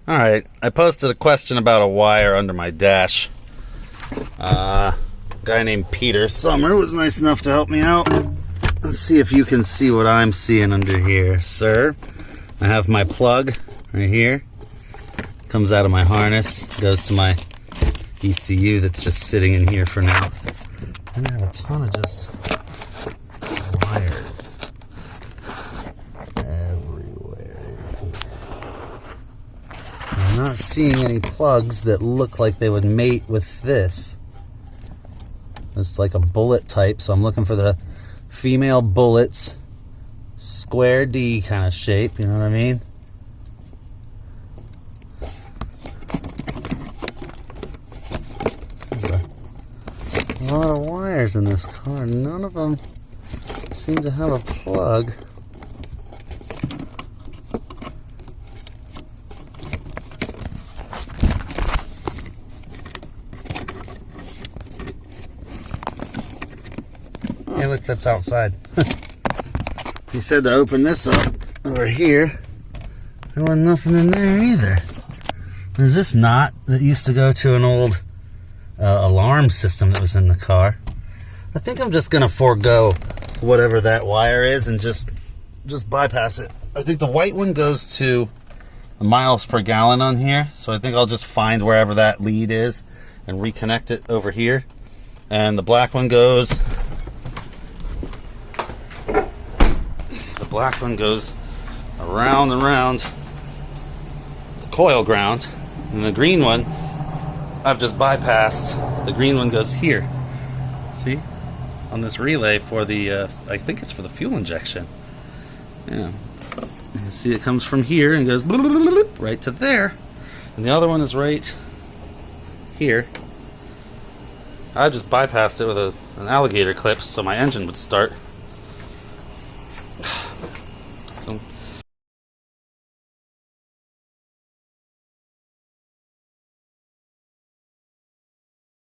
Alright, I posted a question about a wire under my dash. A guy named Peter Sommer was nice enough to help me out. Let's see if you can see what I'm seeing under here, sir. I have my plug right here. Comes out of my harness, goes to my ECU that's just sitting in here for now. And I have a ton of just wires everywhere. I'm not seeing any plugs that look like they would mate with this. It's like a bullet type, so I'm looking for the female bullets, square D kind of shape, you know what I mean? There's a lot of wires in this car. None of them seem to have a plug. Hey, look, that's outside. He said to open this up over here. There wasn't nothing in there either. There's this knot that used to go to an old alarm system that was in the car. I think I'm just gonna forego whatever that wire is and just bypass it. I think the white one goes to the miles per gallon on here, so I think I'll just find wherever that lead is and reconnect it over here. And the black one goes around and around the coil ground, and the green one I've just bypassed. The green one goes here. See? On this relay for the, I think it's for the fuel injection. Yeah. You can see it comes from here and goes right to there. And the other one is right here. I just bypassed it with an alligator clip so my engine would start.